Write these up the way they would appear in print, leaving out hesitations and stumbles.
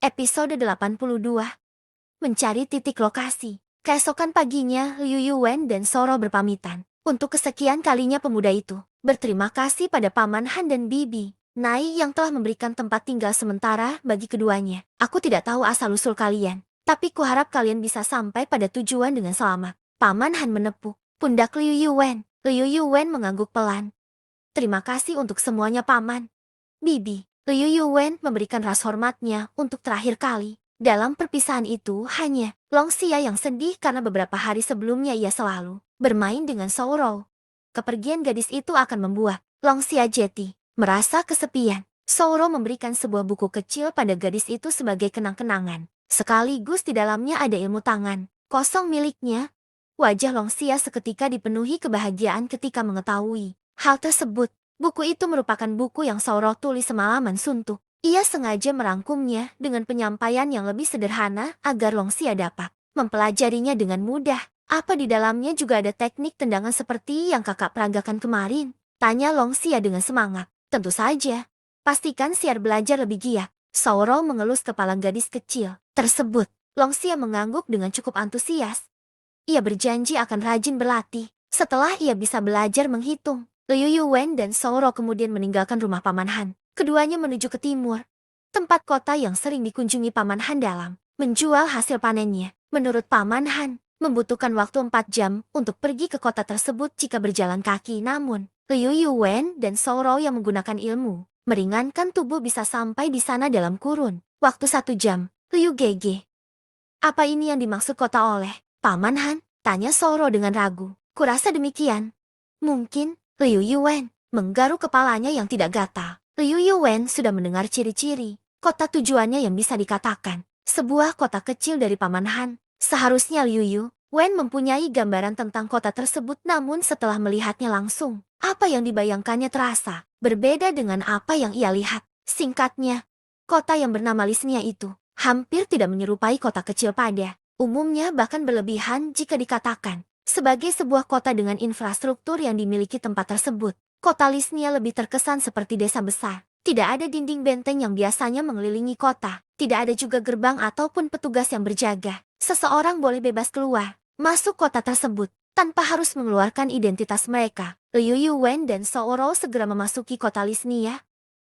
Episode 82. Mencari titik lokasi. Keesokan paginya, Liu Yuwen dan Soro berpamitan. Untuk kesekian kalinya pemuda itu berterima kasih pada Paman Han dan Bibi Nai yang telah memberikan tempat tinggal sementara bagi keduanya. Aku tidak tahu asal-usul kalian, tapi kuharap kalian bisa sampai pada tujuan dengan selamat. Paman Han menepuk pundak Liu Yuwen. Liu Yuwen mengangguk pelan. Terima kasih untuk semuanya, Paman. Bibi Liu Yuwen memberikan ras hormatnya untuk terakhir kali. Dalam perpisahan itu hanya Long Xia yang sedih karena beberapa hari sebelumnya ia selalu bermain dengan Souro. Kepergian gadis itu akan membuat Long Xia jeti merasa kesepian. Souro memberikan sebuah buku kecil pada gadis itu sebagai kenang-kenangan. Sekaligus di dalamnya ada ilmu tangan kosong miliknya. Wajah Long Xia seketika dipenuhi kebahagiaan ketika mengetahui hal tersebut. Buku itu merupakan buku yang Souro tulis semalaman suntuk. Ia sengaja merangkumnya dengan penyampaian yang lebih sederhana agar Long Xia dapat mempelajarinya dengan mudah. Apa di dalamnya juga ada teknik tendangan seperti yang kakak peragakan kemarin? Tanya Long Xia dengan semangat. Tentu saja. Pastikan Xiar belajar lebih giat. Souro mengelus kepala gadis kecil tersebut. Long Xia mengangguk dengan cukup antusias. Ia berjanji akan rajin berlatih. Setelah ia bisa belajar menghitung, Liu Yuwen dan Souro kemudian meninggalkan rumah Paman Han. Keduanya menuju ke timur, tempat kota yang sering dikunjungi Paman Han dalam menjual hasil panennya. Menurut Paman Han, membutuhkan waktu 4 jam untuk pergi ke kota tersebut jika berjalan kaki. Namun, Liu Yuwen dan Souro yang menggunakan ilmu meringankan tubuh bisa sampai di sana dalam kurun waktu 1 jam. Liu Gege. Apa ini yang dimaksud kota oleh Paman Han? Tanya Souro dengan ragu. Kurasa demikian. Mungkin. Liu Yuwen menggaruk kepalanya yang tidak gatal. Liu Yuwen sudah mendengar ciri-ciri kota tujuannya yang bisa dikatakan sebuah kota kecil dari Paman Han. Seharusnya Liu Yuwen mempunyai gambaran tentang kota tersebut, namun setelah melihatnya langsung, apa yang dibayangkannya terasa berbeda dengan apa yang ia lihat. Singkatnya, kota yang bernama Lisnia itu hampir tidak menyerupai kota kecil pada umumnya, bahkan berlebihan jika dikatakan sebagai sebuah kota dengan infrastruktur yang dimiliki tempat tersebut. Kota Lisnia lebih terkesan seperti desa besar. Tidak ada dinding benteng yang biasanya mengelilingi kota. Tidak ada juga gerbang ataupun petugas yang berjaga. Seseorang boleh bebas keluar masuk kota tersebut tanpa harus mengeluarkan identitas mereka. Liu Yuwen dan Souro segera memasuki kota Lisnia.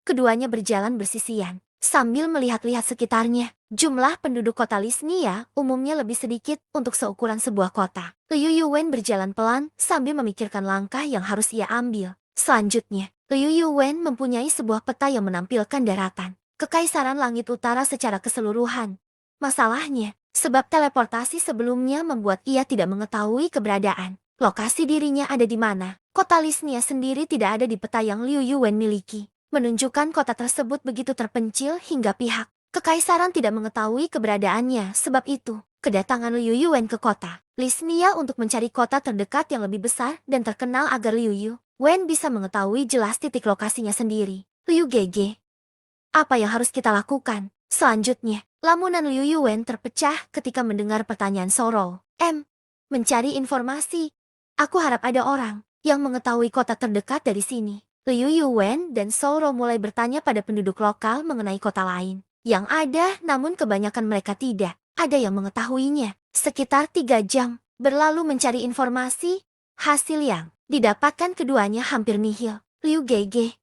Keduanya berjalan bersisian sambil melihat-lihat sekitarnya. Jumlah penduduk kota Lisnia umumnya lebih sedikit untuk seukuran sebuah kota. Liu Yuwen berjalan pelan sambil memikirkan langkah yang harus ia ambil. Selanjutnya, Liu Yuwen mempunyai sebuah peta yang menampilkan daratan Kekaisaran Langit Utara secara keseluruhan. Masalahnya, sebab teleportasi sebelumnya membuat ia tidak mengetahui keberadaan lokasi dirinya ada di mana. Kota Lisnia sendiri tidak ada di peta yang Liu Yuwen miliki, menunjukkan kota tersebut begitu terpencil hingga pihak Kekaisaran tidak mengetahui keberadaannya. Sebab itu, kedatangan Liu Yuwen ke kota Lisnia untuk mencari kota terdekat yang lebih besar dan terkenal agar Liu Yuwen bisa mengetahui jelas titik lokasinya sendiri. Liu Gege. Apa yang harus kita lakukan? Selanjutnya, lamunan Liu Yuwen terpecah ketika mendengar pertanyaan Souro. Mencari informasi. Aku harap ada orang yang mengetahui kota terdekat dari sini. Liu Yuwen dan Souro mulai bertanya pada penduduk lokal mengenai kota lain yang ada, namun kebanyakan mereka tidak ada yang mengetahuinya. Sekitar 3 jam berlalu mencari informasi. Hasil yang didapatkan keduanya hampir nihil. Liu Gege.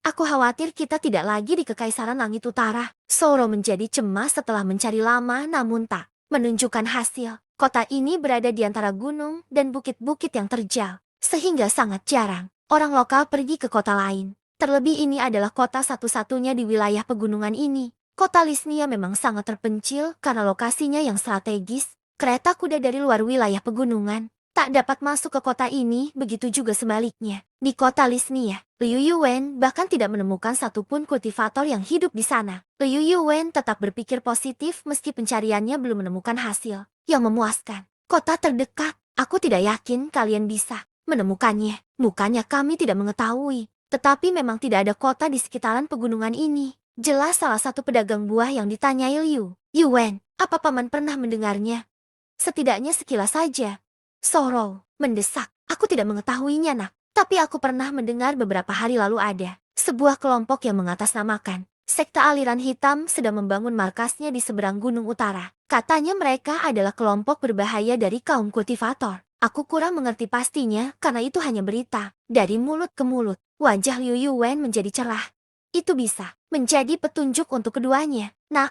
Aku khawatir kita tidak lagi di Kekaisaran Langit Utara. Souro menjadi cemas setelah mencari lama namun tak menunjukkan hasil. Kota ini berada di antara gunung dan bukit-bukit yang terjal, sehingga sangat jarang orang lokal pergi ke kota lain. Terlebih ini adalah kota satu-satunya di wilayah pegunungan ini. Kota Lisnia memang sangat terpencil karena lokasinya yang strategis. Kereta kuda dari luar wilayah pegunungan tak dapat masuk ke kota ini, begitu juga sebaliknya. Di kota Lisnia, Liu Yuwen bahkan tidak menemukan satupun kultivator yang hidup di sana. Liu Yuwen tetap berpikir positif meski pencariannya belum menemukan hasil yang memuaskan. Kota terdekat, aku tidak yakin kalian bisa menemukannya. Bukannya kami tidak mengetahui, tetapi memang tidak ada kota di sekitaran pegunungan ini. Jelas salah satu pedagang buah yang ditanyai Liu Yuwen. Apa paman pernah mendengarnya? Setidaknya sekilas saja. Souro mendesak. Aku tidak mengetahuinya, nak. Tapi aku pernah mendengar beberapa hari lalu ada sebuah kelompok yang mengatasnamakan Sekte aliran hitam sedang membangun markasnya di seberang gunung utara. Katanya mereka adalah kelompok berbahaya dari kaum kultivator. Aku kurang mengerti pastinya karena itu hanya berita. Dari mulut ke mulut, wajah Liu Yuwen menjadi cerah. Itu bisa menjadi petunjuk untuk keduanya. Nak,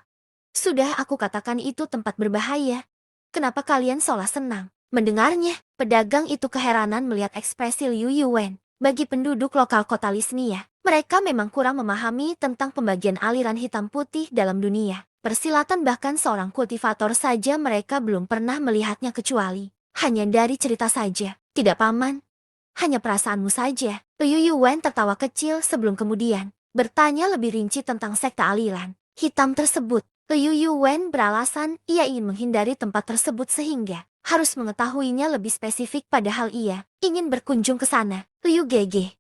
sudah aku katakan itu tempat berbahaya. Kenapa kalian seolah senang mendengarnya? Pedagang itu keheranan melihat ekspresi Liu Yuwen. Bagi penduduk lokal kota Lisnia, mereka memang kurang memahami tentang pembagian aliran hitam putih dalam dunia persilatan, bahkan seorang kultivator saja mereka belum pernah melihatnya kecuali hanya dari cerita saja. Tidak paman, hanya perasaanmu saja. Liu Yuwen tertawa kecil sebelum kemudian bertanya lebih rinci tentang sekte aliran hitam tersebut. Liu Yuwen beralasan ia ingin menghindari tempat tersebut sehingga harus mengetahuinya lebih spesifik, padahal ia ingin berkunjung ke sana. Liu Gege,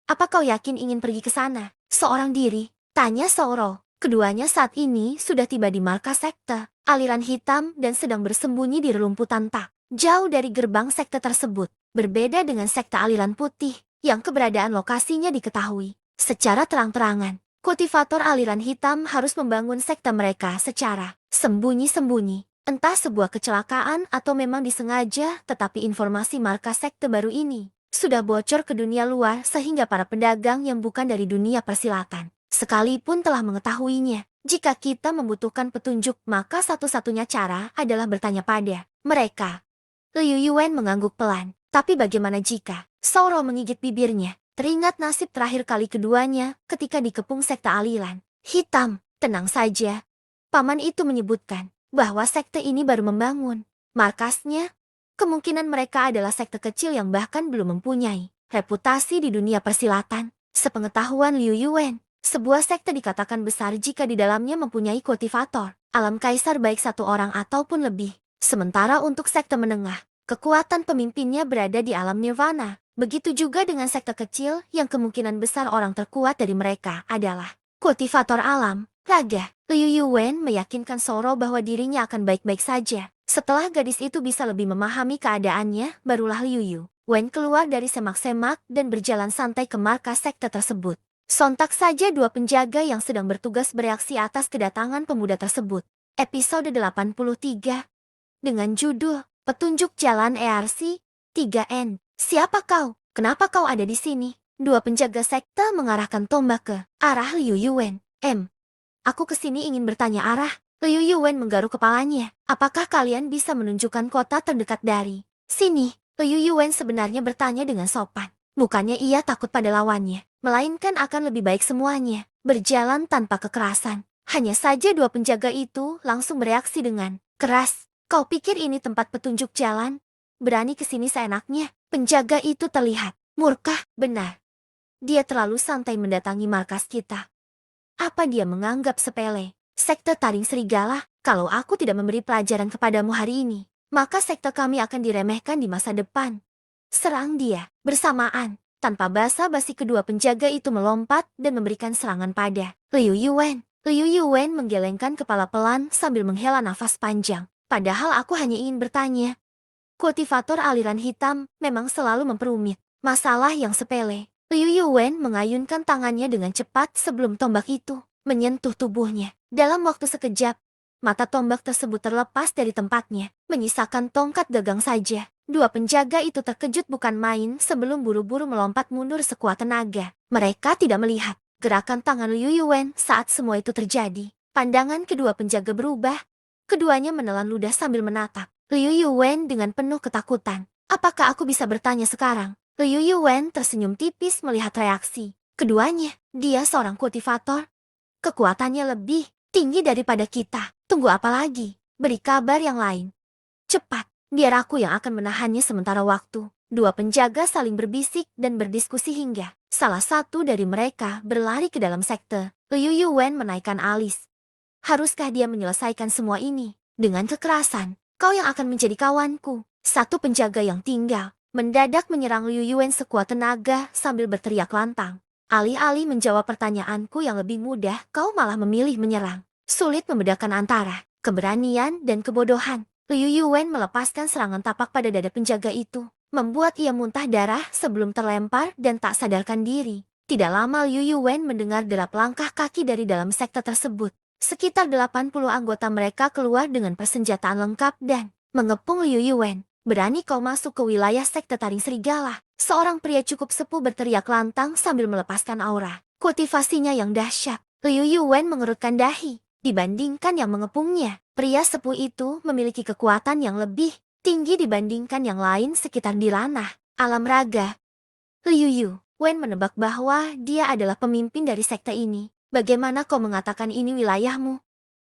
apa kau yakin ingin pergi ke sana seorang diri? Tanya Soro. Keduanya saat ini sudah tiba di markas sekte aliran hitam dan sedang bersembunyi di relumputan tak jauh dari gerbang sekte tersebut. Berbeda dengan sekte aliran putih yang keberadaan lokasinya diketahui secara terang-terangan. Kultivator aliran hitam harus membangun sekte mereka secara sembunyi-sembunyi. Entah sebuah kecelakaan atau memang disengaja, tetapi informasi markas sekte baru ini sudah bocor ke dunia luar sehingga para pedagang yang bukan dari dunia persilatan sekalipun telah mengetahuinya. Jika kita membutuhkan petunjuk, maka satu-satunya cara adalah bertanya pada mereka. Liu Yuwen mengangguk pelan. Tapi bagaimana jika Soro menggigit bibirnya? Teringat nasib terakhir kali keduanya ketika dikepung sekte aliran hitam. Tenang saja. Paman itu menyebutkan bahwa sekte ini baru membangun markasnya. Kemungkinan mereka adalah sekte kecil yang bahkan belum mempunyai reputasi di dunia persilatan. Sepengetahuan Liu Yuwen, sebuah sekte dikatakan besar jika di dalamnya mempunyai kultivator alam kaisar baik satu orang ataupun lebih. Sementara untuk sekte menengah, kekuatan pemimpinnya berada di alam nirvana. Begitu juga dengan sekte kecil yang kemungkinan besar orang terkuat dari mereka adalah kultivator alam raga. Liu Yuwen meyakinkan Soro bahwa dirinya akan baik-baik saja. Setelah gadis itu bisa lebih memahami keadaannya, barulah Liu Yuwen keluar dari semak-semak dan berjalan santai ke markas sekte tersebut. Sontak saja dua penjaga yang sedang bertugas bereaksi atas kedatangan pemuda tersebut. Episode 83 dengan judul Petunjuk Jalan ERC 3N. Siapa kau? Kenapa kau ada di sini? Dua penjaga sekte mengarahkan tombak ke arah Liu Yuwen. Aku kesini ingin bertanya arah. Liu Yuwen menggaruk kepalanya. Apakah kalian bisa menunjukkan kota terdekat dari sini? Liu Yuwen sebenarnya bertanya dengan sopan. Bukannya ia takut pada lawannya, melainkan akan lebih baik semuanya berjalan tanpa kekerasan. Hanya saja dua penjaga itu langsung bereaksi dengan keras. Kau pikir ini tempat petunjuk jalan? Berani kesini seenaknya? Penjaga itu terlihat murka. Benar. Dia terlalu santai mendatangi markas kita. Apa dia menganggap sepele sekte taring serigala? Kalau aku tidak memberi pelajaran kepadamu hari ini, maka sekte kami akan diremehkan di masa depan. Serang dia. Bersamaan, tanpa basa-basi kedua penjaga itu melompat dan memberikan serangan pada Liu Yuwen. Liu Yuwen menggelengkan kepala pelan sambil menghela nafas panjang. Padahal aku hanya ingin bertanya. Kultivator aliran hitam memang selalu memperumit masalah yang sepele. Liu Yuwen mengayunkan tangannya dengan cepat sebelum tombak itu menyentuh tubuhnya. Dalam waktu sekejap, mata tombak tersebut terlepas dari tempatnya, menyisakan tongkat gagang saja. Dua penjaga itu terkejut bukan main sebelum buru-buru melompat mundur sekuat tenaga. Mereka tidak melihat gerakan tangan Liu Yuwen saat semua itu terjadi. Pandangan kedua penjaga berubah. Keduanya menelan ludah sambil menatap Liu Yuwen dengan penuh ketakutan. Apakah aku bisa bertanya sekarang? Liu Yuwen tersenyum tipis melihat reaksi keduanya. Dia seorang kultivator. Kekuatannya lebih tinggi daripada kita. Tunggu apa lagi? Beri kabar yang lain. Cepat, biar aku yang akan menahannya sementara waktu. Dua penjaga saling berbisik dan berdiskusi hingga salah satu dari mereka berlari ke dalam sekte. Liu Yuwen menaikkan alis. Haruskah dia menyelesaikan semua ini dengan kekerasan? Kau yang akan menjadi kawanku. Satu penjaga yang tinggal mendadak menyerang Liu Yuwen sekuat tenaga sambil berteriak lantang. Alih-alih menjawab pertanyaanku yang lebih mudah, kau malah memilih menyerang. Sulit membedakan antara keberanian dan kebodohan. Liu Yuwen melepaskan serangan tapak pada dada penjaga itu, membuat ia muntah darah sebelum terlempar dan tak sadarkan diri. Tidak lama Liu Yuwen mendengar derap langkah kaki dari dalam sekte tersebut. Sekitar 80 anggota mereka keluar dengan persenjataan lengkap dan mengepung Liu Yuwen. Berani kau masuk ke wilayah sekte taring serigala? Seorang pria cukup sepuh berteriak lantang sambil melepaskan aura kultivasinya yang dahsyat. Liu Yuwen mengerutkan dahi. Dibandingkan yang mengepungnya, pria sepuh itu memiliki kekuatan yang lebih tinggi dibandingkan yang lain sekitar di ranah alam raga. Liu Yuwen menebak bahwa dia adalah pemimpin dari sekte ini. Bagaimana kau mengatakan ini wilayahmu?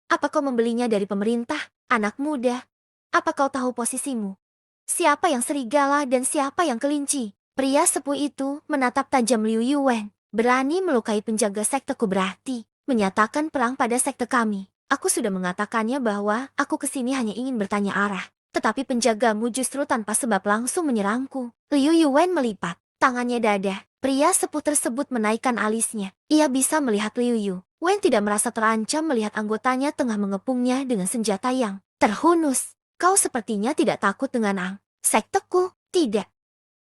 Apa kau membelinya dari pemerintah, anak muda? Apa kau tahu posisimu? Siapa yang serigala dan siapa yang kelinci? Pria sepuh itu menatap tajam Liu Yuwen. Berani melukai penjaga sekteku berarti menyatakan perang pada sekte kami. Aku sudah mengatakannya bahwa aku kesini hanya ingin bertanya arah. Tetapi penjagamu justru tanpa sebab langsung menyerangku. Liu Yuwen melipat tangannya dada. Pria sepuh tersebut menaikkan alisnya. Ia bisa melihat Liu Yuwen tidak merasa terancam melihat anggotanya tengah mengepungnya dengan senjata yang terhunus. Kau sepertinya tidak takut dengan sekteku, tidak.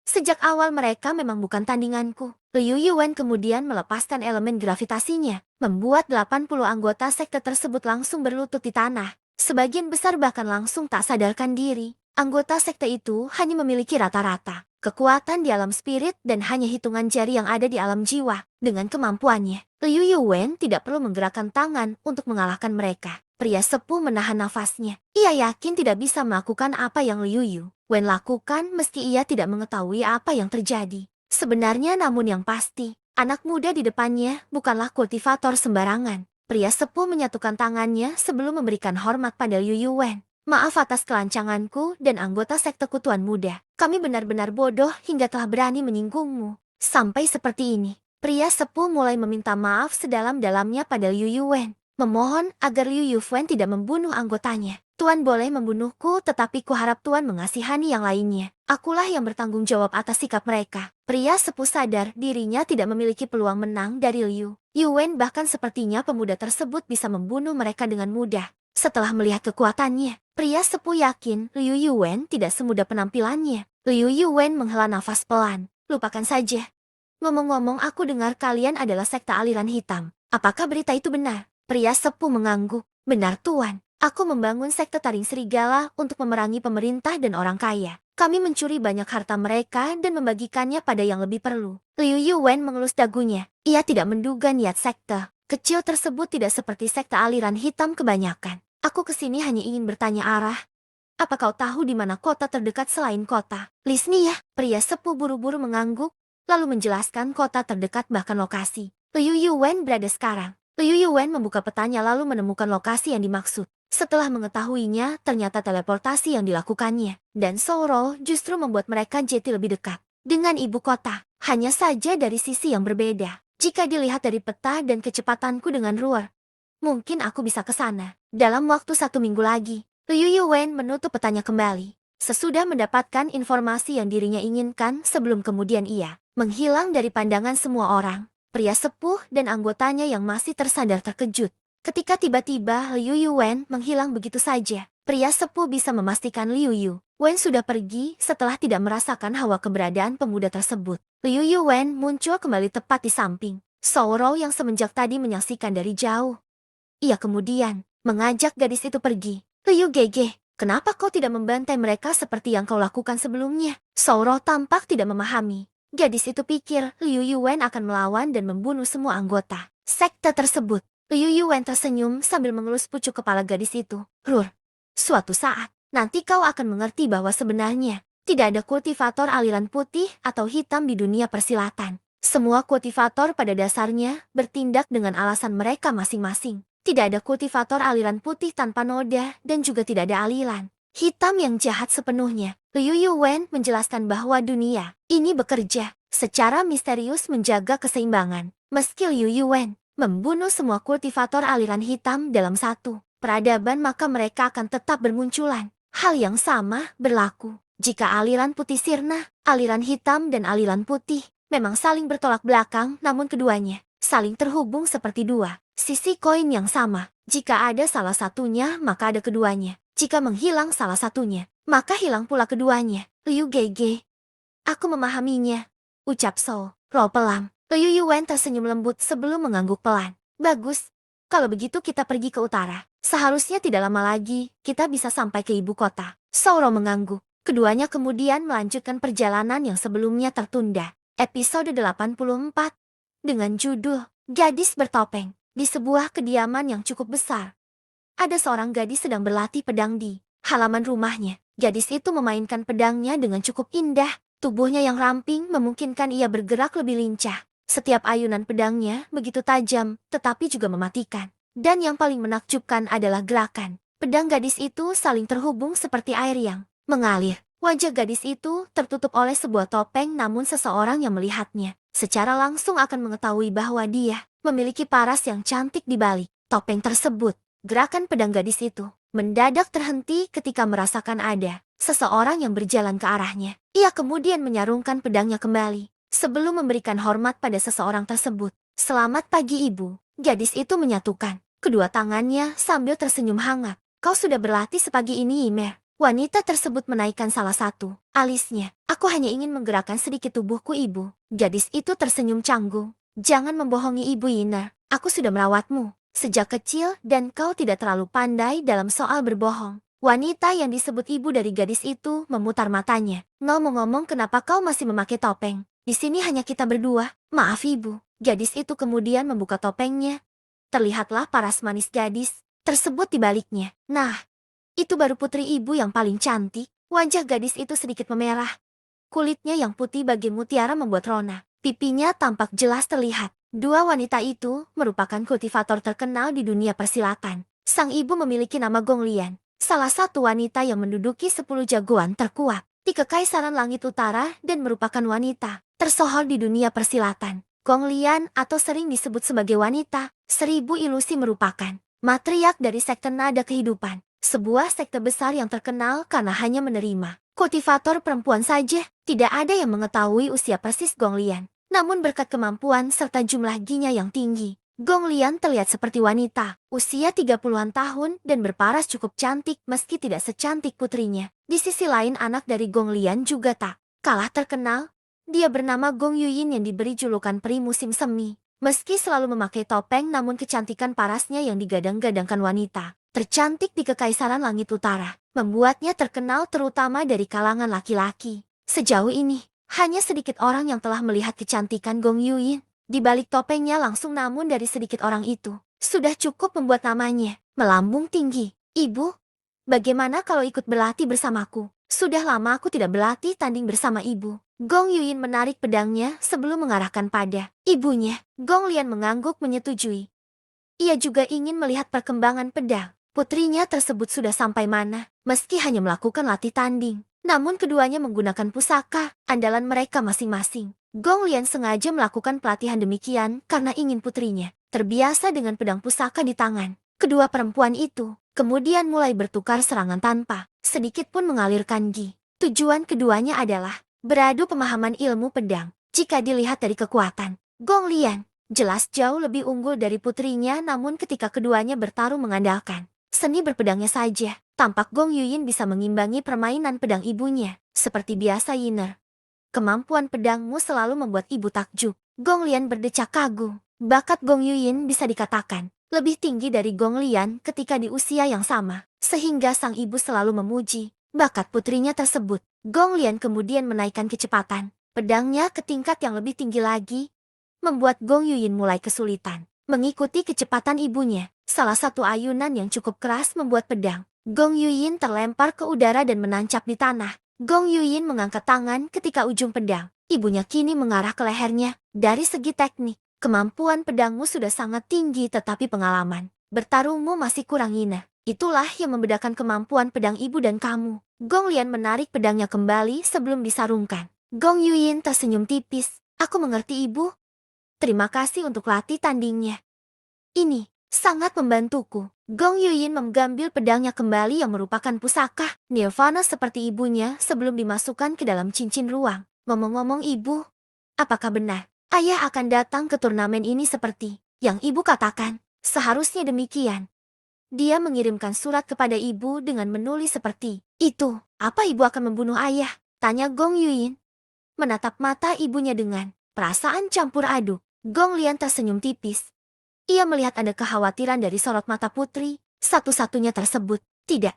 Sejak awal mereka memang bukan tandinganku. Liu Yuwen kemudian melepaskan elemen gravitasinya, membuat 80 anggota sekte tersebut langsung berlutut di tanah. Sebagian besar bahkan langsung tak sadarkan diri. Anggota sekte itu hanya memiliki rata-rata kekuatan di alam spirit dan hanya hitungan jari yang ada di alam jiwa. Dengan kemampuannya, Liu Yuwen tidak perlu menggerakkan tangan untuk mengalahkan mereka. Pria sepuh menahan nafasnya. Ia yakin tidak bisa melakukan apa yang Liu Yuwen lakukan meski ia tidak mengetahui apa yang terjadi. Sebenarnya namun yang pasti, anak muda di depannya bukanlah kultivator sembarangan. Pria sepuh menyatukan tangannya sebelum memberikan hormat pada Liu Yuwen. Maaf atas kelancanganku dan anggota sekteku Tuan Muda. Kami benar-benar bodoh hingga telah berani menyinggungmu. Sampai seperti ini, pria sepuh mulai meminta maaf sedalam-dalamnya pada Liu Yuwen. Memohon agar Liu Yuwen tidak membunuh anggotanya. Tuan boleh membunuhku tetapi kuharap Tuan mengasihani yang lainnya. Akulah yang bertanggung jawab atas sikap mereka. Pria sepuh sadar dirinya tidak memiliki peluang menang dari Liu Yuwen, bahkan sepertinya pemuda tersebut bisa membunuh mereka dengan mudah. Setelah melihat kekuatannya, pria sepuh yakin Liu Yuwen tidak semudah penampilannya. Liu Yuwen menghela nafas pelan. Lupakan saja. Ngomong-ngomong, aku dengar kalian adalah sekte aliran hitam. Apakah berita itu benar? Pria sepuh mengangguk. Benar Tuan. Aku membangun sekte taring serigala untuk memerangi pemerintah dan orang kaya. Kami mencuri banyak harta mereka dan membagikannya pada yang lebih perlu. Liu Yuwen mengelus dagunya. Ia tidak menduga niat sekte kecil tersebut tidak seperti sekte aliran hitam kebanyakan. Aku kesini hanya ingin bertanya arah. Apa kau tahu di mana kota terdekat selain kota Lisnia? Pria sepuh buru-buru mengangguk, lalu menjelaskan kota terdekat bahkan lokasi Liu Yuwen berada sekarang. Liu Yuwen membuka petanya lalu menemukan lokasi yang dimaksud. Setelah mengetahuinya, ternyata teleportasi yang dilakukannya dan Souro justru membuat mereka jadi lebih dekat dengan ibu kota. Hanya saja dari sisi yang berbeda. Jika dilihat dari peta dan kecepatanku dengan Ruer, mungkin aku bisa ke sana dalam waktu 1 minggu lagi. Liu Yuwen menutup petanya kembali. Sesudah mendapatkan informasi yang dirinya inginkan sebelum kemudian ia menghilang dari pandangan semua orang. Pria sepuh dan anggotanya yang masih tersadar terkejut. Ketika tiba-tiba Liu Yuwen menghilang begitu saja, pria sepuh bisa memastikan Liu Yuwen sudah pergi setelah tidak merasakan hawa keberadaan pemuda tersebut. Liu Yuwen muncul kembali tepat di samping Souro yang semenjak tadi menyaksikan dari jauh. Ia kemudian mengajak gadis itu pergi. Liu Gege, kenapa kau tidak membantai mereka seperti yang kau lakukan sebelumnya? Souro tampak tidak memahami. Gadis itu pikir Liu Yuwen akan melawan dan membunuh semua anggota sekte tersebut. Liu Yuwen tersenyum sambil mengelus pucuk kepala gadis itu. Rur, suatu saat, nanti kau akan mengerti bahwa sebenarnya tidak ada kultivator aliran putih atau hitam di dunia persilatan. Semua kultivator pada dasarnya bertindak dengan alasan mereka masing-masing. Tidak ada kultivator aliran putih tanpa noda dan juga tidak ada aliran hitam yang jahat sepenuhnya. Liu Yuwen menjelaskan bahwa dunia ini bekerja secara misterius menjaga keseimbangan. Meski Liu Yuwen membunuh semua kultivator aliran hitam dalam satu peradaban, maka mereka akan tetap bermunculan. Hal yang sama berlaku jika aliran putih sirna, aliran hitam dan aliran putih memang saling bertolak belakang, namun keduanya saling terhubung seperti dua sisi koin yang sama. Jika ada salah satunya, maka ada keduanya. Jika menghilang salah satunya, maka hilang pula keduanya. Liu Gege, aku memahaminya, ucap Souro pelan. Liu Yuan tersenyum lembut sebelum mengangguk pelan. Bagus. Kalau begitu kita pergi ke utara. Seharusnya tidak lama lagi, kita bisa sampai ke ibu kota. Sauro mengangguk. Keduanya kemudian melanjutkan perjalanan yang sebelumnya tertunda. Episode 84. Dengan judul, Gadis Bertopeng. Di sebuah kediaman yang cukup besar, ada seorang gadis sedang berlatih pedang di halaman rumahnya. Gadis itu memainkan pedangnya dengan cukup indah. Tubuhnya yang ramping memungkinkan ia bergerak lebih lincah. Setiap ayunan pedangnya begitu tajam, tetapi juga mematikan. Dan yang paling menakjubkan adalah gerakan pedang gadis itu saling terhubung seperti air yang mengalir. Wajah gadis itu tertutup oleh sebuah topeng, namun seseorang yang melihatnya secara langsung akan mengetahui bahwa dia memiliki paras yang cantik di balik topeng tersebut. Gerakan pedang gadis itu mendadak terhenti ketika merasakan ada seseorang yang berjalan ke arahnya. Ia kemudian menyarungkan pedangnya kembali sebelum memberikan hormat pada seseorang tersebut. "Selamat pagi, Ibu." Gadis itu menyatukan kedua tangannya sambil tersenyum hangat. "Kau sudah berlatih sepagi ini, Ymer?" Wanita tersebut menaikkan salah satu alisnya. "Aku hanya ingin menggerakkan sedikit tubuhku, Ibu." Gadis itu tersenyum canggung. "Jangan membohongi Ibu Yiner. Aku sudah merawatmu sejak kecil dan kau tidak terlalu pandai dalam soal berbohong." Wanita yang disebut ibu dari gadis itu memutar matanya. "Ngomong-ngomong, kenapa kau masih memakai topeng? Di sini hanya kita berdua." "Maaf, Ibu." Gadis itu kemudian membuka topengnya. Terlihatlah paras manis gadis tersebut di baliknya. "Nah, itu baru putri ibu yang paling cantik." Wajah gadis itu sedikit memerah. Kulitnya yang putih bagai mutiara membuat rona. Pipinya tampak jelas terlihat. Dua wanita itu merupakan kultivator terkenal di dunia persilatan. Sang ibu memiliki nama Gong Lian, salah satu wanita yang menduduki 10 jagoan terkuat di Kekaisaran Langit Utara dan merupakan wanita tersohor di dunia persilatan. Gong Lian atau sering disebut sebagai wanita 1000 ilusi merupakan matriark dari sekte nada kehidupan. Sebuah sekte besar yang terkenal karena hanya menerima kultivator perempuan saja. Tidak ada yang mengetahui usia persis Gong Lian. Namun berkat kemampuan serta jumlah ginya yang tinggi, Gong Lian terlihat seperti wanita, usia 30-an tahun dan berparas cukup cantik meski tidak secantik putrinya. Di sisi lain, anak dari Gong Lian juga tak kalah terkenal. Dia bernama Gong Yuyin yang diberi julukan peri musim semi. Meski selalu memakai topeng, namun kecantikan parasnya yang digadang-gadangkan wanita tercantik di Kekaisaran Langit Utara membuatnya terkenal terutama dari kalangan laki-laki. Sejauh ini, hanya sedikit orang yang telah melihat kecantikan Gong Yuyin di balik topengnya langsung, namun dari sedikit orang itu sudah cukup membuat namanya melambung tinggi. "Ibu, bagaimana kalau ikut berlatih bersamaku? Sudah lama aku tidak berlatih tanding bersama Ibu." Gong Yuyin menarik pedangnya sebelum mengarahkan pada ibunya. Gong Lian mengangguk menyetujui. Ia juga ingin melihat perkembangan pedang putrinya tersebut sudah sampai mana. Meski hanya melakukan latih tanding, namun keduanya menggunakan pusaka andalan mereka masing-masing. Gong Lian sengaja melakukan pelatihan demikian karena ingin putrinya terbiasa dengan pedang pusaka di tangan. Kedua perempuan itu kemudian mulai bertukar serangan tanpa sedikit pun mengalirkan gi. Tujuan keduanya adalah beradu pemahaman ilmu pedang. Jika dilihat dari kekuatan, Gong Lian jelas jauh lebih unggul dari putrinya, namun ketika keduanya bertarung mengandalkan seni berpedangnya saja, tampak Gong Yuyin bisa mengimbangi permainan pedang ibunya. "Seperti biasa, Yiner. Kemampuan pedangmu selalu membuat ibu takjub." Gong Lian berdecak kagum. Bakat Gong Yuyin bisa dikatakan lebih tinggi dari Gong Lian ketika di usia yang sama, sehingga sang ibu selalu memuji bakat putrinya tersebut. Gong Lian kemudian menaikkan kecepatan pedangnya ke tingkat yang lebih tinggi lagi, membuat Gong Yuyin mulai kesulitan mengikuti kecepatan ibunya. Salah satu ayunan yang cukup keras membuat pedang Gong Yuyin terlempar ke udara dan menancap di tanah. Gong Yuyin mengangkat tangan ketika ujung pedang ibunya kini mengarah ke lehernya. "Dari segi teknik, kemampuan pedangmu sudah sangat tinggi, tetapi pengalaman bertarungmu masih kurang, Yiner. Itulah yang membedakan kemampuan pedang ibu dan kamu." Gong Lian menarik pedangnya kembali sebelum disarungkan. Gong Yuyin tersenyum tipis. "Aku mengerti, Ibu. Terima kasih untuk latih tandingnya. Ini sangat membantuku." Gong Yuyin mengambil pedangnya kembali yang merupakan pusaka Nirvana seperti ibunya sebelum dimasukkan ke dalam cincin ruang. "Ngomong-ngomong, Ibu, apakah benar Ayah akan datang ke turnamen ini seperti yang Ibu katakan?" "Seharusnya demikian. Dia mengirimkan surat kepada Ibu dengan menulis seperti itu." "Apa Ibu akan membunuh Ayah?" tanya Gong Yuyin, menatap mata ibunya dengan Perasaan campur aduk. Gong Lian tersenyum tipis. Ia melihat ada kekhawatiran dari sorot mata putri, satu-satunya tersebut. Tidak.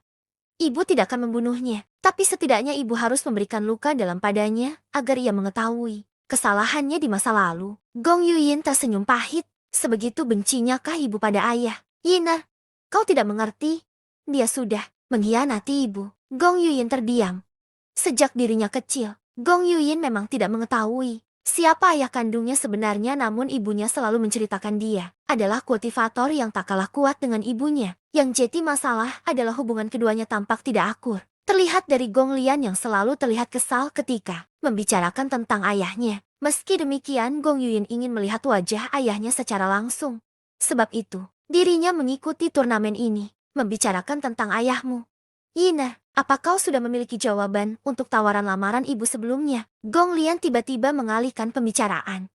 Ibu tidak akan membunuhnya, tapi setidaknya ibu harus memberikan luka dalam padanya agar ia mengetahui kesalahannya di masa lalu. Gong Yuyin tersenyum pahit. Sebegitu bencinya kah ibu pada ayah? Yina, kau tidak mengerti. Dia sudah mengkhianati ibu. Gong Yuyin terdiam. Sejak dirinya kecil, Gong Yuyin memang tidak mengetahui siapa ayah kandungnya sebenarnya, namun ibunya selalu menceritakan dia adalah kultivator yang tak kalah kuat dengan ibunya. Yang jadi masalah adalah hubungan keduanya tampak tidak akur. Terlihat dari Gong Lian yang selalu terlihat kesal ketika membicarakan tentang ayahnya. Meski demikian, Gong Yuyin ingin melihat wajah ayahnya secara langsung. Sebab itu, dirinya mengikuti turnamen ini, membicarakan tentang ayahmu. Yina, apa kau sudah memiliki jawaban untuk tawaran lamaran ibu sebelumnya? Gong Lian tiba-tiba mengalihkan pembicaraan.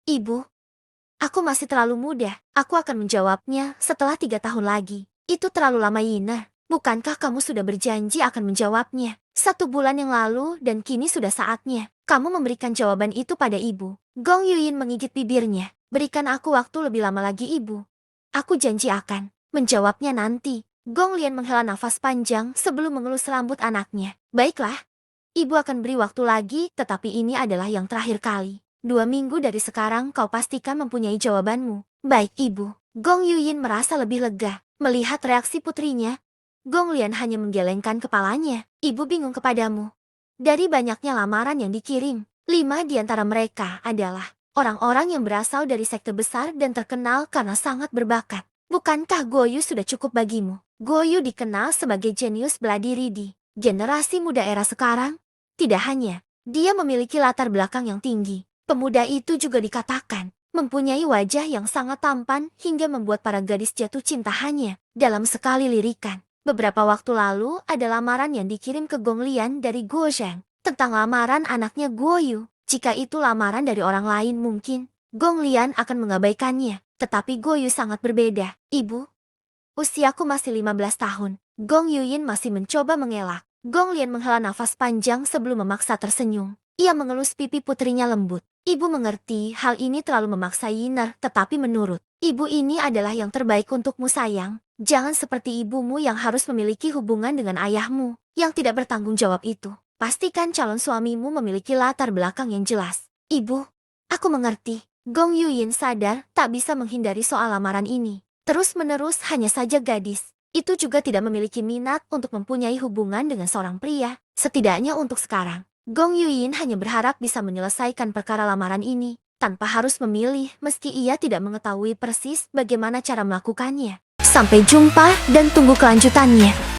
Ibu, aku masih terlalu muda. Aku akan menjawabnya setelah 3 tahun lagi. Itu terlalu lama, Yina. Bukankah kamu sudah berjanji akan menjawabnya 1 bulan yang lalu dan kini sudah saatnya kamu memberikan jawaban itu pada ibu? Gong Yuyin menggigit bibirnya. Berikan aku waktu lebih lama lagi, ibu. Aku janji akan menjawabnya nanti. Gong Lian menghela nafas panjang sebelum mengelus rambut anaknya. Baiklah, ibu akan beri waktu lagi, tetapi ini adalah yang terakhir kali. 2 minggu dari sekarang kau pastikan mempunyai jawabanmu. Baik, ibu. Gong Yuyin merasa lebih lega melihat reaksi putrinya. Gong Lian hanya menggelengkan kepalanya. Ibu bingung kepadamu. Dari banyaknya lamaran yang dikirim, 5 di antara mereka adalah orang-orang yang berasal dari sekte besar dan terkenal karena sangat berbakat. Bukankah Goyu sudah cukup bagimu? Goyu dikenal sebagai jenius bela diri di generasi muda era sekarang. Tidak hanya dia memiliki latar belakang yang tinggi, pemuda itu juga dikatakan mempunyai wajah yang sangat tampan hingga membuat para gadis jatuh cinta hanya dalam sekali lirikan. Beberapa waktu lalu ada lamaran yang dikirim ke Gong Lian dari Guo Zhang tentang lamaran anaknya Goyu. Jika itu lamaran dari orang lain mungkin Gong Lian akan mengabaikannya, tetapi Goyu sangat berbeda. Ibu, usiaku masih 15 tahun. Gong Yuyin masih mencoba mengelak. Gong Lian menghela nafas panjang sebelum memaksa tersenyum. Ia mengelus pipi putrinya lembut. Ibu mengerti hal ini terlalu memaksa Yiner, tetapi menurut ibu ini adalah yang terbaik untukmu, sayang. Jangan seperti ibumu yang harus memiliki hubungan dengan ayahmu yang tidak bertanggung jawab itu. Pastikan calon suamimu memiliki latar belakang yang jelas. Ibu, aku mengerti. Gong Yuyin sadar tak bisa menghindari soal lamaran ini. Terus-menerus hanya saja gadis itu juga tidak memiliki minat untuk mempunyai hubungan dengan seorang pria. Setidaknya untuk sekarang, Gong Yuyin hanya berharap bisa menyelesaikan perkara lamaran ini tanpa harus memilih, meski ia tidak mengetahui persis bagaimana cara melakukannya. Sampai jumpa dan tunggu kelanjutannya.